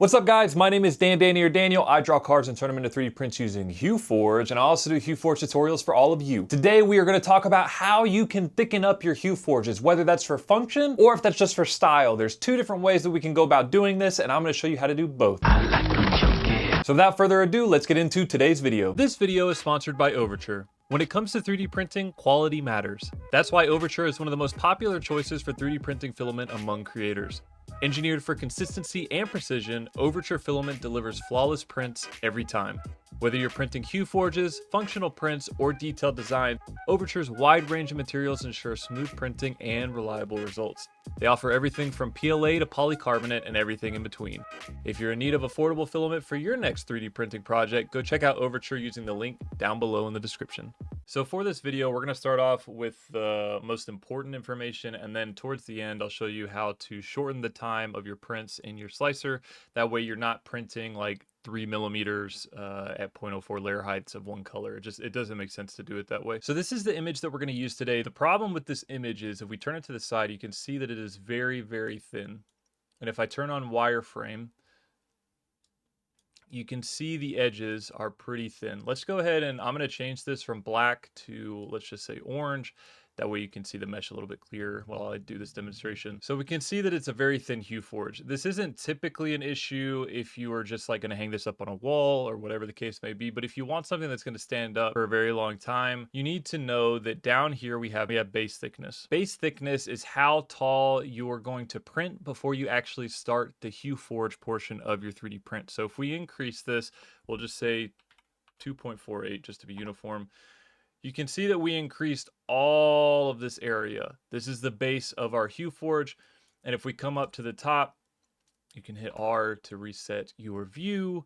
What's up guys, my name is Danny or Daniel. I draw cards and turn them into 3D prints using HueForge, and I also do HueForge tutorials for all of you. Today we are going to talk about how you can thicken up your HueForges, whether that's for function or if that's just for style. There's two different ways that we can go about doing this, and I'm going to show you how to do both. So without further ado, let's get into today's video. This video is sponsored by Overture. When it comes to 3D printing, quality matters. That's why Overture is one of the most popular choices for 3D printing filament among creators. Engineered for consistency and precision, Overture filament delivers flawless prints every time. Whether you're printing HueForges, functional prints, or detailed design, Overture's wide range of materials ensure smooth printing and reliable results. They offer everything from PLA to polycarbonate and everything in between. If you're in need of affordable filament for your next 3D printing project, go check out Overture using the link down below in the description. So for this video, we're going to start off with the most important information, and then towards the end, I'll show you how to shorten the time of your prints in your slicer. That way you're not printing like 3 millimeters at 0.04 layer heights of one color. It doesn't make sense to do it that way. So this is the image that we're going to use today. The problem with this image is if we turn it to the side, you can see that it is very, very thin. And if I turn on wireframe, you can see the edges are pretty thin. Let's go ahead and I'm going to change this from black to, let's just say, orange. That way you can see the mesh a little bit clearer while I do this demonstration. So we can see that it's a very thin HueForge. This isn't typically an issue if you are just like going to hang this up on a wall or whatever the case may be. But if you want something that's going to stand up for a very long time, you need to know that down here we have base thickness. Base thickness is how tall you are going to print before you actually start the HueForge portion of your 3D print. So if we increase this, we'll just say 2.48 just to be uniform. You can see that we increased all of this area. This is the base of our HueForge. And if we come up to the top, you can hit R to reset your view.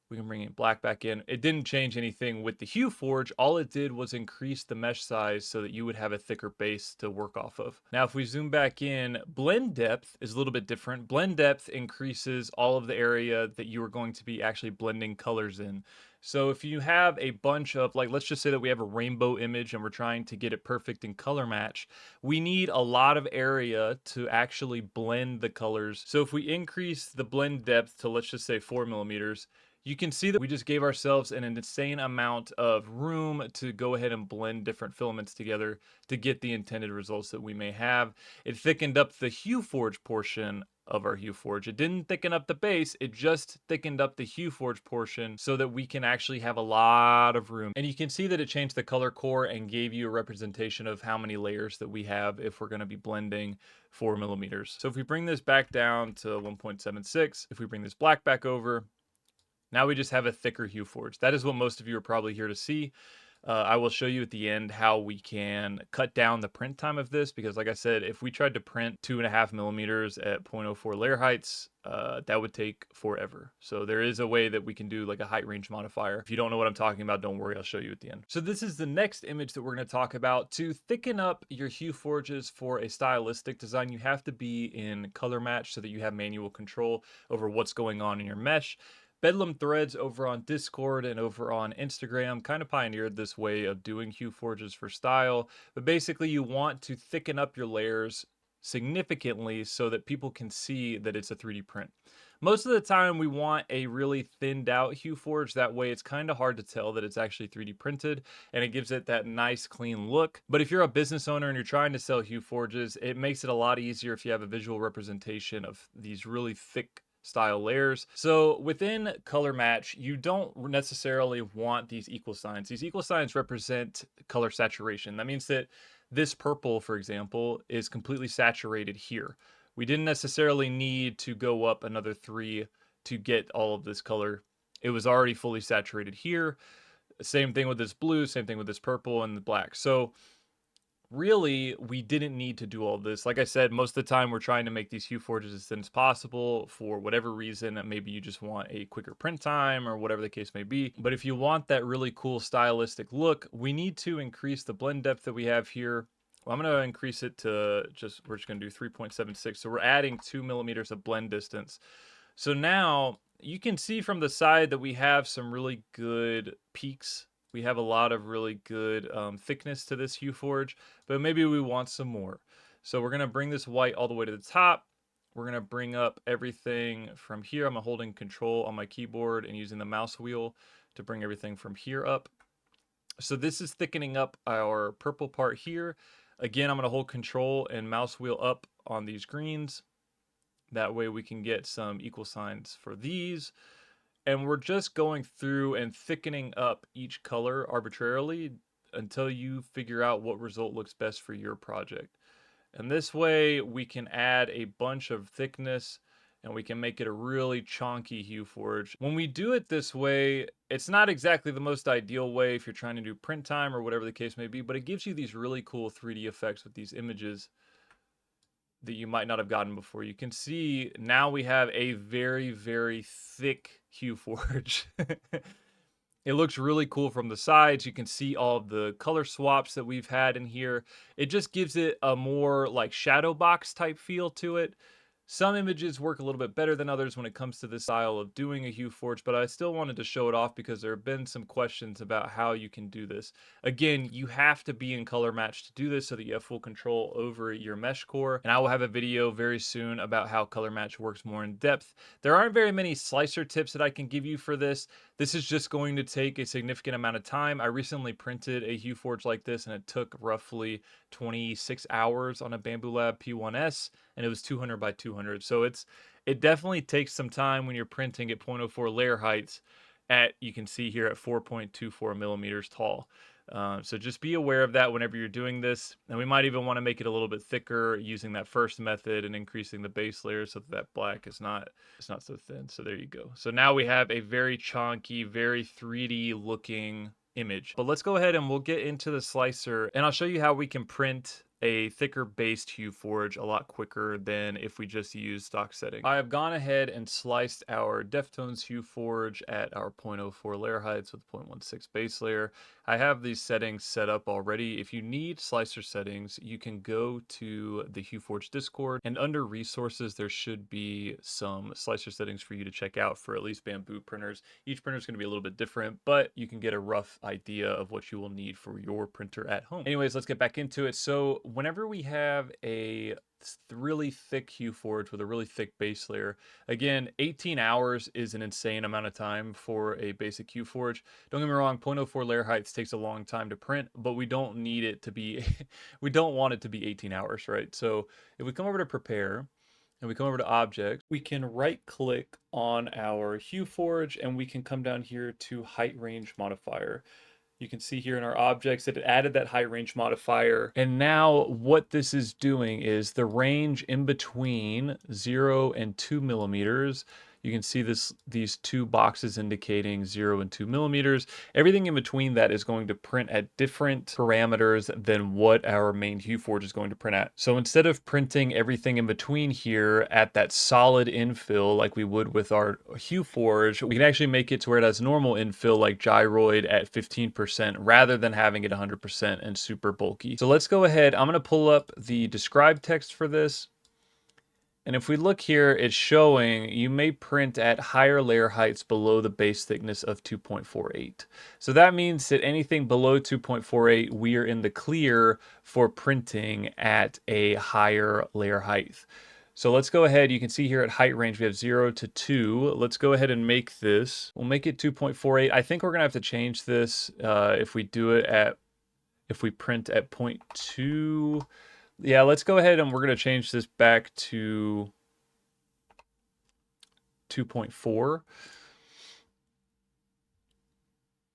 We can bring it black back in. It didn't change anything with the HueForge. All it did was increase the mesh size so that you would have a thicker base to work off of. Now, if we zoom back in, blend depth is a little bit different. Blend depth increases all of the area that you are going to be actually blending colors in. So if you have a bunch of, like, let's just say that we have a rainbow image and we're trying to get it perfect in color match, we need a lot of area to actually blend the colors. So if we increase the blend depth to, let's just say 4 millimeters, you can see that we just gave ourselves an insane amount of room to go ahead and blend different filaments together to get the intended results that we may have. It thickened up the HueForge portion of our HueForge. It didn't thicken up the base, it just thickened up the HueForge portion so that we can actually have a lot of room. And you can see that it changed the color core and gave you a representation of how many layers that we have if we're going to be blending 4 millimeters. So if we bring this back down to 1.76, if we bring this black back over, now we just have a thicker HueForge. That is what most of you are probably here to see. I will show you at the end how we can cut down the print time of this, because like I said, if we tried to print 2.5 millimeters at 0.04 layer heights, that would take forever. So there is a way that we can do like a height range modifier. If you don't know what I'm talking about, don't worry, I'll show you at the end. So this is the next image that we're going to talk about. To thicken up your HueForges for a stylistic design, you have to be in color match so that you have manual control over what's going on in your mesh. BedlamThreadz over on Discord and over on Instagram kind of pioneered this way of doing HueForges for style. But basically you want to thicken up your layers significantly so that people can see that it's a 3D print. Most of the time we want a really thinned out HueForge. That way it's kind of hard to tell that it's actually 3D printed and it gives it that nice clean look. But if you're a business owner and you're trying to sell HueForges, it makes it a lot easier if you have a visual representation of these really thick style layers. So within color match, you don't necessarily want these equal signs. These equal signs represent color saturation. That means that this purple, for example, is completely saturated here. We didn't necessarily need to go up another 3 to get all of this color. It was already fully saturated here. Same thing with this blue, same thing with this purple and the black. So really, we didn't need to do all this. Like I said, most of the time we're trying to make these HueForges as thin as possible for whatever reason. Maybe you just want a quicker print time or whatever the case may be. But if you want that really cool stylistic look, we need to increase the blend depth that we have here. Well, I'm going to increase it to we're just going to do 3.76. So we're adding 2 millimeters of blend distance. So now you can see from the side that we have some really good peaks. We have a lot of really good thickness to this HueForge, but maybe we want some more. So we're going to bring this white all the way to the top. We're going to bring up everything from here. I'm holding control on my keyboard and using the mouse wheel to bring everything from here up. So this is thickening up our purple part here. Again, I'm going to hold control and mouse wheel up on these greens. That way we can get some equal signs for these. And we're just going through and thickening up each color arbitrarily until you figure out what result looks best for your project. And this way we can add a bunch of thickness and we can make it a really chonky HueForge. When we do it this way, it's not exactly the most ideal way if you're trying to do print time or whatever the case may be, but it gives you these really cool 3D effects with these images that you might not have gotten before. You can see now we have a very, very thick HueForge. It looks really cool from the sides. You can see all of the color swaps that we've had in here. It just gives it a more like shadow box type feel to it. Some images work a little bit better than others when it comes to this style of doing a HueForge, but I still wanted to show it off because there have been some questions about how you can do this. Again, you have to be in color match to do this so that you have full control over your mesh core. And I will have a video very soon about how color match works more in depth. There aren't very many slicer tips that I can give you for this. This is just going to take a significant amount of time. I recently printed a HueForge like this and it took roughly 26 hours on a Bambu Lab P1S and it was 200 by 200. So it definitely takes some time when you're printing at 0.04 layer heights at, you can see here, at 4.24 millimeters tall. So just be aware of that whenever you're doing this. And we might even want to make it a little bit thicker using that first method and increasing the base layer so that black is not, it's not so thin. So there you go. So now we have a very chonky, very 3D looking image. But let's go ahead and we'll get into the slicer and I'll show you how we can print a thicker based HueForge a lot quicker than if we just use stock settings. I have gone ahead and sliced our Deftones HueForge at our 0.04 layer heights with 0.16 base layer. I have these settings set up already. If you need slicer settings, you can go to the HueForge Discord and under resources, there should be some slicer settings for you to check out for at least Bambu printers. Each printer is going to be a little bit different, but you can get a rough idea of what you will need for your printer at home. Anyways, let's get back into it. So whenever we have a really thick HueForge with a really thick base layer, again, 18 hours is an insane amount of time for a basic HueForge. Don't get me wrong, 0.04 layer heights takes a long time to print, but we don't need it to be, we don't want it to be 18 hours, right? So if we come over to prepare, and we come over to objects, we can right click on our HueForge and we can come down here to height range modifier. You can see here in our objects that it added that high range modifier. And now what this is doing is the range in between 0 and 2 millimeters. You can see these two boxes indicating 0 and 2 millimeters. Everything in between that is going to print at different parameters than what our main HueForge is going to print at. So instead of printing everything in between here at that solid infill like we would with our HueForge, we can actually make it to where it has normal infill like gyroid at 15% rather than having it 100% and super bulky. So let's go ahead. I'm going to pull up the describe text for this. And if we look here, it's showing you may print at higher layer heights below the base thickness of 2.48. So that means that anything below 2.48, we are in the clear for printing at a higher layer height. So let's go ahead. You can see here at height range, we have 0 to 2. Let's go ahead and make this. We'll make it 2.48. I think we're going to have to change this if we do it at, if we print at 0.2. Yeah, let's go ahead and we're going to change this back to 2.4.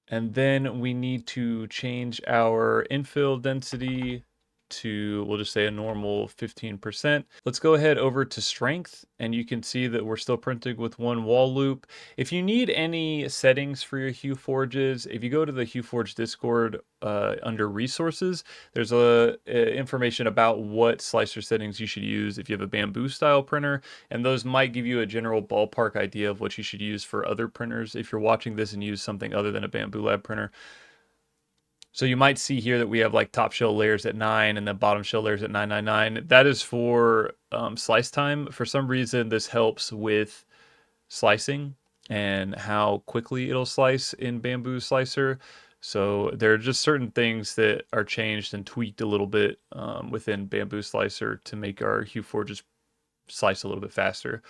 And then we need to change our infill density to, we'll just say a normal 15%. Let's go ahead over to strength and you can see that we're still printing with one wall loop. If you need any settings for your HueForges, if you go to the HueForge Discord under resources, there's information about what slicer settings you should use if you have a Bambu style printer, and those might give you a general ballpark idea of what you should use for other printers if you're watching this and use something other than a Bambu Lab printer. So you might see here that we have like top shell layers at 9 and then bottom shell layers at 999. That is for slice time. For some reason, this helps with slicing and how quickly it'll slice in Bambu Slicer. So there are just certain things that are changed and tweaked a little bit within Bambu Slicer to make our HueForges slice a little bit faster.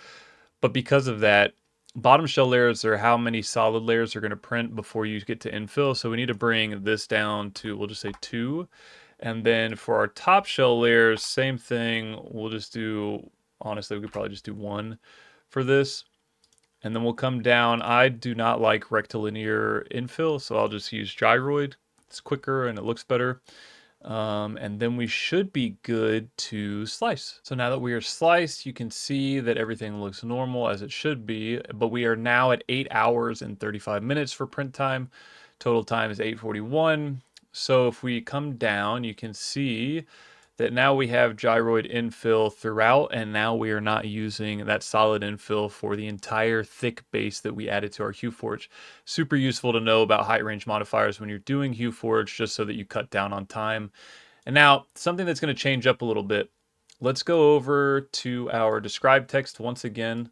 But because of that, bottom shell layers are how many solid layers are going to print before you get to infill. So we need to bring this down to, we'll just say 2. And then for our top shell layers, same thing. We'll just do, honestly, we could probably just do 1 for this. And then we'll come down. I do not like rectilinear infill, so I'll just use gyroid. It's quicker and it looks better. And then we should be good to slice. So now that we are sliced, you can see that everything looks normal as it should be, but we are now at 8 hours and 35 minutes for print time. Total time is 8:41. So if we come down, you can see that now we have gyroid infill throughout, and now we are not using that solid infill for the entire thick base that we added to our HueForge. Super useful to know about height range modifiers when you're doing HueForge, just so that you cut down on time. And now something that's going to change up a little bit. Let's go over to our describe text once again.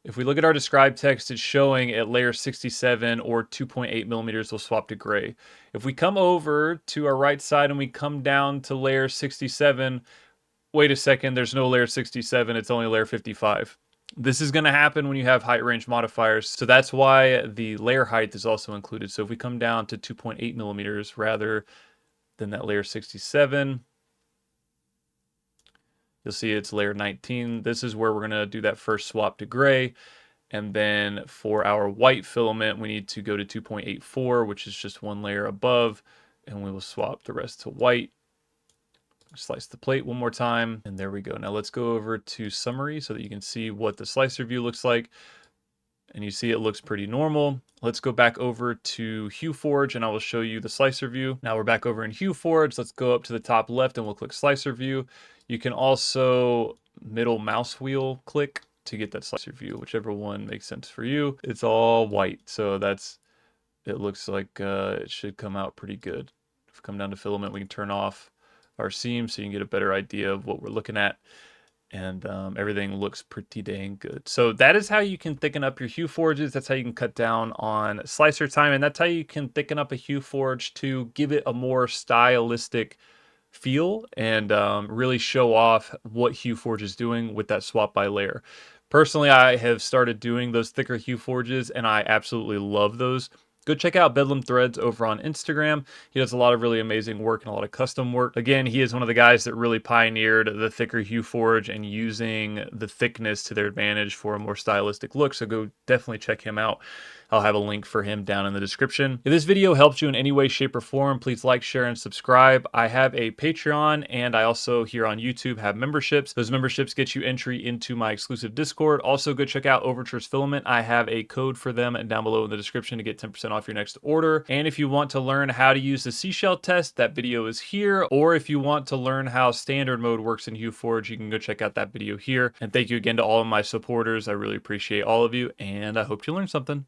If we look at our describe text, it's showing at layer 67 or 2.8 millimeters will swap to gray. If we come over to our right side and we come down to layer 67, wait a second, there's no layer 67, it's only layer 55. This is going to happen when you have height range modifiers. So that's why the layer height is also included. So if we come down to 2.8 millimeters rather than that layer 67, you'll see it's layer 19. This is where we're going to do that first swap to gray. And then for our white filament, we need to go to 2.84, which is just 1 layer above. And we will swap the rest to white. Slice the plate one more time. And there we go. Now let's go over to summary so that you can see what the slicer view looks like. And you see it looks pretty normal. Let's go back over to HueForge and I will show you the slicer view. Now we're back over in HueForge. Let's go up to the top left and we'll click slicer view. You can also middle mouse wheel click to get that slicer view, whichever one makes sense for you. It's all white, so it looks like it should come out pretty good. If we come down to filament, we can turn off our seam so you can get a better idea of what we're looking at. And everything looks pretty dang good. So that is how you can thicken up your HueForges. That's how you can cut down on slicer time. And that's how you can thicken up a HueForge to give it a more stylistic feel and really show off what HueForge is doing with that swap by layer. Personally, I have started doing those thicker HueForges and I absolutely love those. Go check out BedlamThreadz over on Instagram. He does a lot of really amazing work and a lot of custom work. Again, he is one of the guys that really pioneered the thicker HueForge and using the thickness to their advantage for a more stylistic look. So go definitely check him out. I'll have a link for him down in the description. If this video helped you in any way, shape, or form, please like, share, and subscribe. I have a Patreon, and I also here on YouTube have memberships. Those memberships get you entry into my exclusive Discord. Also, go check out Overture's Filament. I have a code for them down below in the description to get 10% off your next order. And if you want to learn how to use the seashell test, that video is here. Or if you want to learn how standard mode works in HueForge, you can go check out that video here. And thank you again to all of my supporters. I really appreciate all of you, and I hope you learned something.